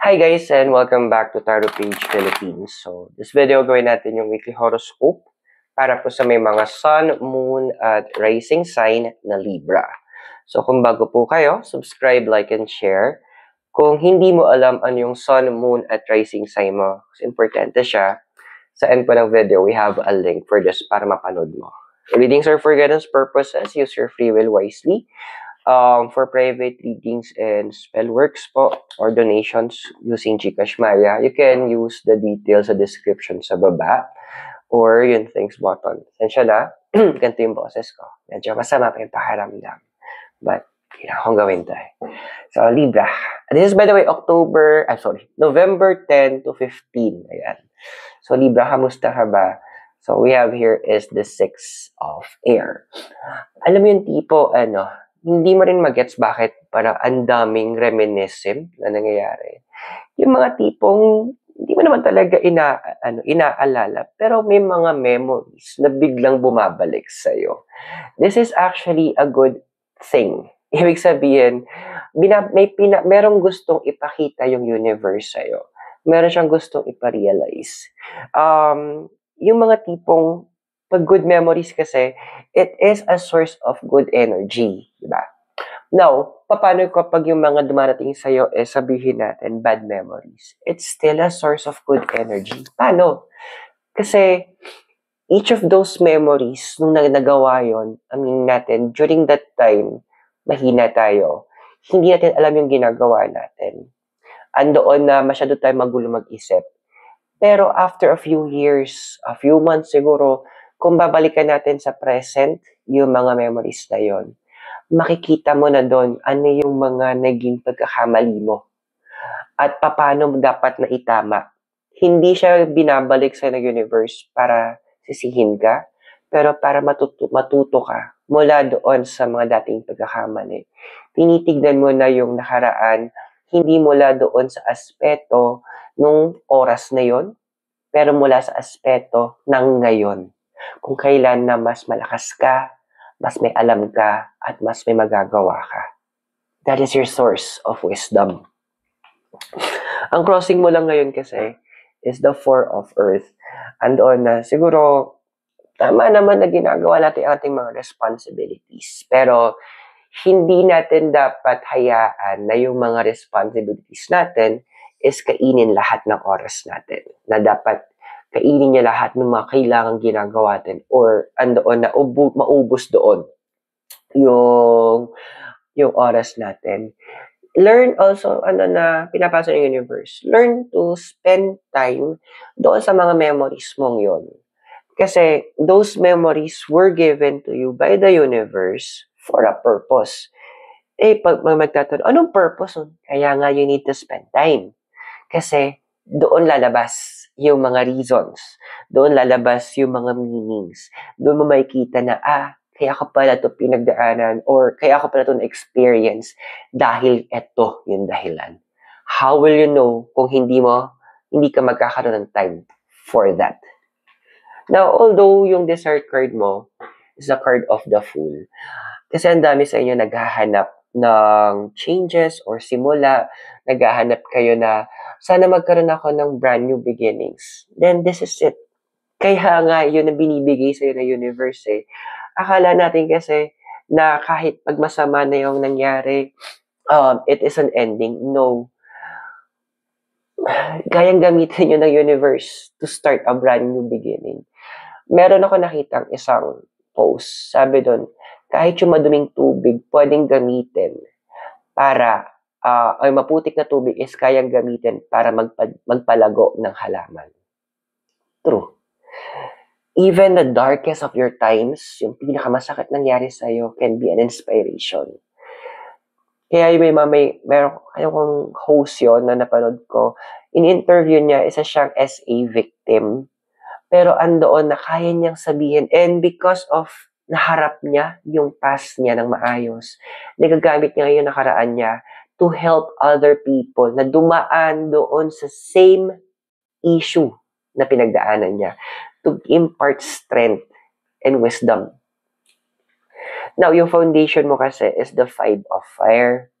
Hi guys and welcome back to Tarot Page Philippines. So, this video gawin natin yung weekly horoscope para po sa may mga sun, moon at rising sign na Libra. So, kung bago po kayo, subscribe, like, and share. Kung hindi mo alam ano yung sun, moon at rising sign mo, kasi importante siya, sa end po ng video, we have a link for this para mapanood mo. Readings are for guidance purposes. Use your free will wisely. For private readings and spell works po or donations using GCash Maya, you can use the details sa description sa baba or yung thanks button. Sensya na, ganito yung boses ko. Medyo masama pa yung pakiramdam. But, kailangan kong gawin tayo. So, Libra. This is, by the way, November 10 to 15. Ayan. So, Libra, kamusta ka ba? So, we have here is the 6 of air. Alam mo yung tipo, hindi mo rin magets bakit parang ang daming reminiscent na nangyayari. Yung mga tipong hindi mo naman talaga inaalala, pero may mga memories na biglang bumabalik sa'yo. This is actually a good thing. Ibig sabihin, merong gustong ipakita yung universe sa'yo. Meron siyang gustong iparealize. Yung mga tipong pag good memories kasi, it is a source of good energy, diba? Now, paano kapag yung mga dumarating sa'yo, sabihin natin, bad memories? It's still a source of good energy. Paano? Kasi, each of those memories, nung nagawa yun, natin, during that time, mahina tayo. Hindi natin alam yung ginagawa natin. Andoon na masyado tayo magulo mag-isip. Pero after a few years, a few months siguro, kung babalikan natin sa present, yung mga memories na yon, makikita mo na doon ano yung mga naging pagkakamali mo at paano dapat na itama. Hindi siya binabalik sa universe para sisihin ka, pero para matuto ka mula doon sa mga dating pagkakamali. Tinitignan mo na yung nakaraan, hindi mula doon sa aspeto nung oras na yon, pero mula sa aspeto ng ngayon. Kung kailan na mas malakas ka, mas may alam ka, at mas may magagawa ka. That is your source of wisdom. Ang crossing mo lang ngayon kasi is the 4 of Earth. Andoon na siguro, tama naman na ginagawa natin ating mga responsibilities. Pero, hindi natin dapat hayaan na yung mga responsibilities natin is kainin lahat ng oras natin. Na dapat kainin niya lahat ng mga kailangang ginagawa natin or andoon na maubos doon yung oras natin. Learn also, na pinapasa ng universe, learn to spend time doon sa mga memories mong yon. Kasi those memories were given to you by the universe for a purpose. Pag magtatanong, anong purpose? Kaya nga you need to spend time. Kasi doon lalabas yung mga reasons. Doon lalabas yung mga meanings. Doon mo makikita na, kaya ako pala ito pinagdaanan or kaya ako pala ito na-experience dahil ito yung dahilan. How will you know kung hindi ka magkakaroon ng time for that? Now, although yung dessert card mo is the card of the Fool, kasi ang dami sa inyo naghahanap ng changes or simula, naghahanap kayo na sana magkaroon ako ng brand new beginnings. Then this is it. Kaya nga yun ang binibigay sa'yo ng universe Akala natin kasi na kahit pag masama na yung nangyari, it is an ending. No. Kayang gamitin yun ng universe to start a brand new beginning. Meron ako nakitang isang post. Sabi doon, kahit yung maduming tubig, pwedeng gamitin para, ay maputik na tubig is kayang gamitin para magpalago ng halaman. True. Even the darkest of your times, yung pinakamasakit nangyari sa'yo can be an inspiration. Kaya meron kayong host yun na napanood ko. In-interview niya, isa siyang SA victim. Pero andoon na kaya niyang sabihin. And because of naharap niya yung past niya ng maayos, nagagamit niya ngayon nakaraan niya to help other people na dumaan doon sa same issue na pinagdaanan niya, to impart strength and wisdom. Now, yung foundation mo kasi is the 5 of Fire.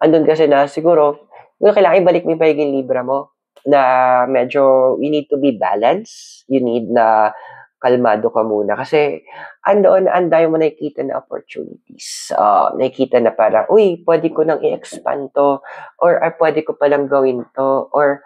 Andun kasi na siguro Well, kailangan ibalik mo yung pagiging Libra mo na medyo you need to be balanced. You need na kalmado ka muna kasi andoon ang dami mo nakikita na opportunities. Nakikita na parang, uy, pwede ko nang i-expand to or pwede ko palang gawin to or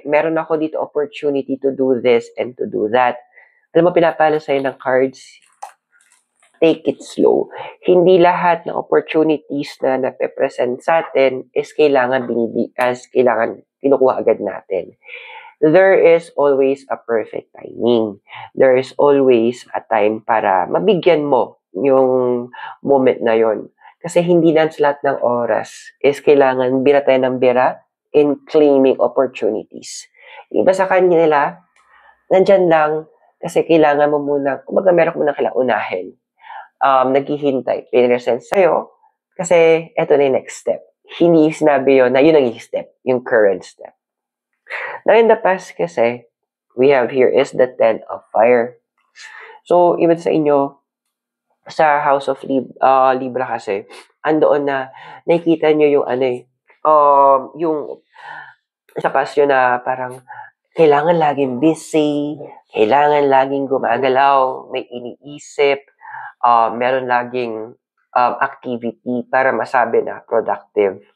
meron ako dito opportunity to do this and to do that. Alam mo, pinapalo sa'yo ng cards, take it slow. Hindi lahat ng opportunities na nape-present sa atin is kailangan kinukuha agad natin. There is always a perfect timing. There is always a time para mabigyan mo yung moment na yon. Kasi hindi lang sa lahat ng oras is kailangan bira tayo ng bira in claiming opportunities. Iba sa kanila, nandyan lang kasi kailangan mo muna, kumbaga meron ko muna kailangan unahin. Naghihintay, pinresent sa'yo, kasi eto na yung next step. Hindi sinabi yun na yun ang step, yung current step. Now, in the past kasi, we have here is the 10 of fire. So, even sa inyo, sa House of Libra kasi, andoon na nakikita nyo yung yung sa past yun na parang kailangan laging busy, kailangan laging gumagalaw, may iniisip, meron laging activity para masabi na productive.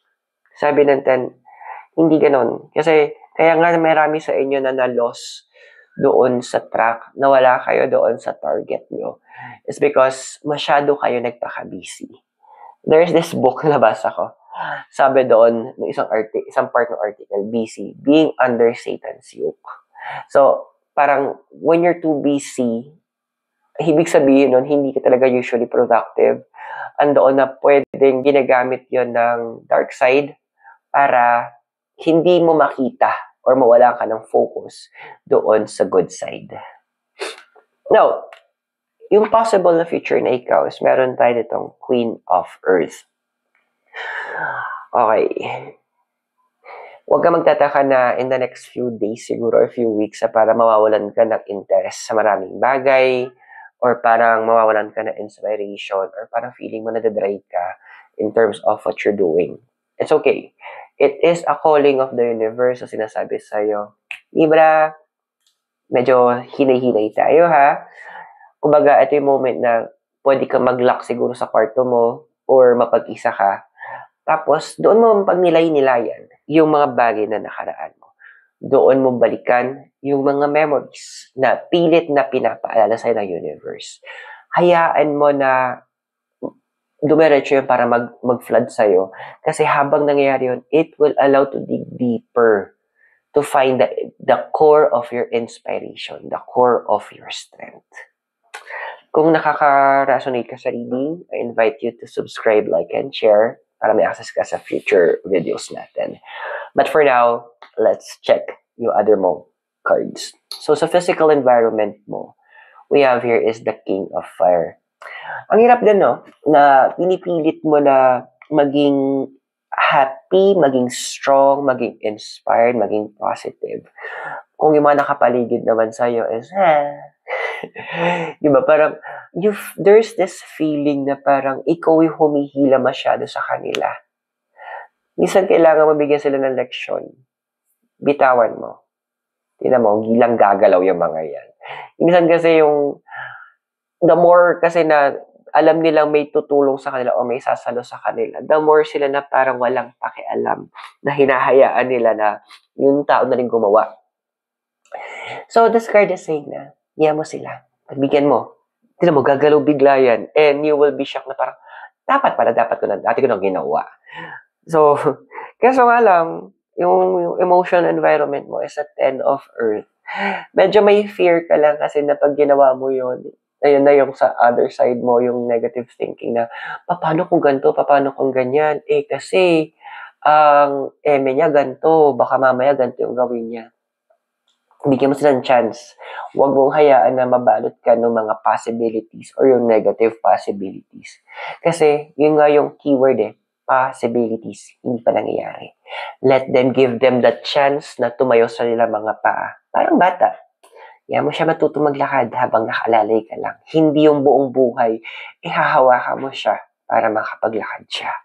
Sabi ng 10, hindi ganon. Kasi, kaya nga marami sa inyo na na-loss doon sa track, nawala kayo doon sa target nyo. It's because masyado kayo nagpaka-busy. There's this book na nabasa ko. Sabi doon, isang part ng article, busy, being under Satan's yoke. So, parang when you're too busy, ibig sabihin nun, hindi ka talaga usually productive. Andoon na pwedeng ginagamit yon ng dark side para hindi mo makita or mawala ka ng focus doon sa good side. Now, yung possible na future na ikaw is meron tayo ditong Queen of Earth. Okay. Huwag ka magtataka na in the next few days siguro or few weeks para mawawalan ka ng interest sa maraming bagay or parang mawawalan ka ng inspiration or parang feeling mo nadadrive ka in terms of what you're doing. It's okay. It is a calling of the universe na sinasabi sa'yo, Libra, medyo hinay-hinay tayo ha. Kumbaga, ito yung moment na pwede ka mag-lock siguro sa kwarto mo or mapag-isa ka. Tapos, doon mo pagnilay-nilayan yung mga bagay na nakaraan mo. Doon mo balikan yung mga memories na pilit na pinapaalala sa'yo ng universe. Hayaan mo na dumiretso yun para mag-flood sa'yo. Kasi habang nangyayari yun, it will allow to dig deeper to find the core of your inspiration, the core of your strength. Kung nakaka-resonate ka sa reading, I invite you to subscribe, like, and share para may access ka sa future videos natin. But for now, let's check yung other mo cards. So, sa physical environment mo, we have here is the King of Fire. Ang hirap din, no? Na pinipilit mo na maging happy, maging strong, maging inspired, maging positive. Kung yung mga nakapaligid naman sa'yo is, diba, parang, there's this feeling na parang ikaw yung humihila masyado sa kanila. Minsan kailangan mabigyan sila ng leksyon. Bitawan mo. Tingnan mo, gilang gagalaw yung mga yan. Minsan kasi the more kasi na alam nilang may tutulong sa kanila o may sasalo sa kanila, the more sila na parang walang pakialam na hinahayaan nila na yung tao na rin gumawa. So, this card is saying na, niya mo sila. Pagbigyan mo. Tingnan mo, gagalaw bigla yan. And you will be shocked na parang, dapat ko nang ginawa. So, kaso nga lang, yung emotional environment mo is a 10 of Earth. Medyo may fear ka lang kasi na pag ginawa mo yun, ayun na yung sa other side mo, yung negative thinking na, paano kung ganito, paano kung ganyan? Kasi, ang eme niya ganito, baka mamaya ganito yung gawin niya. Bigyan mo sila ng chance. Huwag mong hayaan na mabalot ka ng mga possibilities or yung negative possibilities. Kasi, yun nga yung keyword possibilities, hindi pa nangyayari. Let them give them the chance na tumayo sa nila mga paa. Parang bata. Yan mo siya matutong maglakad habang nakalalay ka lang. Hindi yung buong buhay, ihahawakan mo siya para makapaglakad siya.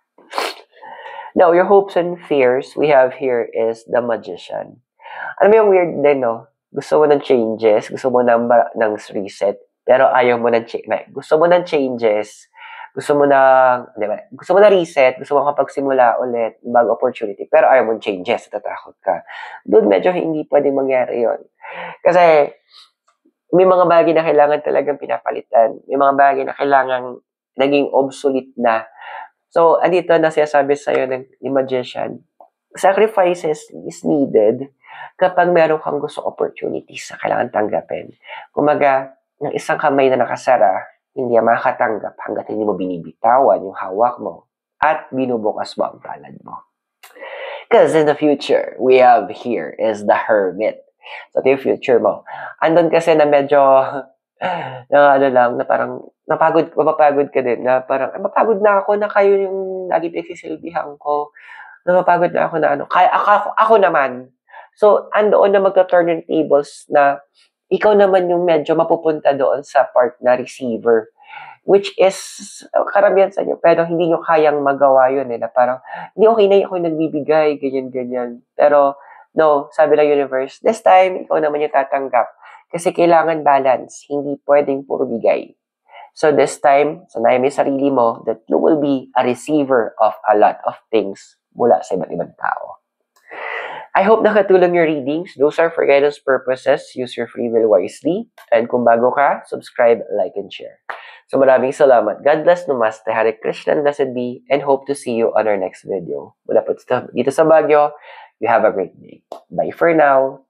Now, your hopes and fears we have here is the magician. Alam mo yung weird din, no? Gusto mo ng changes, gusto mo ng reset, pero ayaw mo ng gusto mo ng changes, gusto mo di ba? Gusto mo na reset, gusto mo kapagsimula ulit, bago opportunity, pero ayaw mo ng changes, natatakot ka. Doon medyo hindi pwedeng mangyari yon. Kasi may mga bagay na kailangan talagang pinapalitan. May mga bagay na kailangan naging obsolete na. So, andito na sinasabi sa'yo ni magician, sacrifices is needed kapag meron kang gusto opportunities na kailangan tanggapin. Kumaga, ng isang kamay na nakasara, hindi makakatanggap hanggat hindi mo binibitawan yung hawak mo at binubukas mo ang palad mo. Because in the future, we have here is the hermit. So, ito yung future mo. Andun kasi na medyo na parang mapapagod ka din, na parang, mapagod na ako na kayo yung lagi pagsisilbihan ko. Napapagod na ako na kaya ako naman. So, andoon na magta-turn yung tables na ikaw naman yung medyo mapupunta doon sa part na receiver. Which is, karamihan sa inyo, pero hindi nyo kayang magawa yun na parang, hindi okay na ako nagbibigay, ganyan. Pero, no, sabi ng universe, this time, ikaw naman yung tatanggap. Kasi kailangan balance, hindi pwedeng puro bigay. So this time, sanayin mo yung sarili mo that you will be a receiver of a lot of things mula sa iba't ibang tao. I hope nakatulong your readings. Those are for guidance purposes. Use your free will wisely. And kung bago ka, subscribe, like, and share. So maraming salamat. God bless, Namaste, Hare Krishna, and blessed be, and hope to see you on our next video. Mula po dito sa Baguio, you have a great day. Bye for now.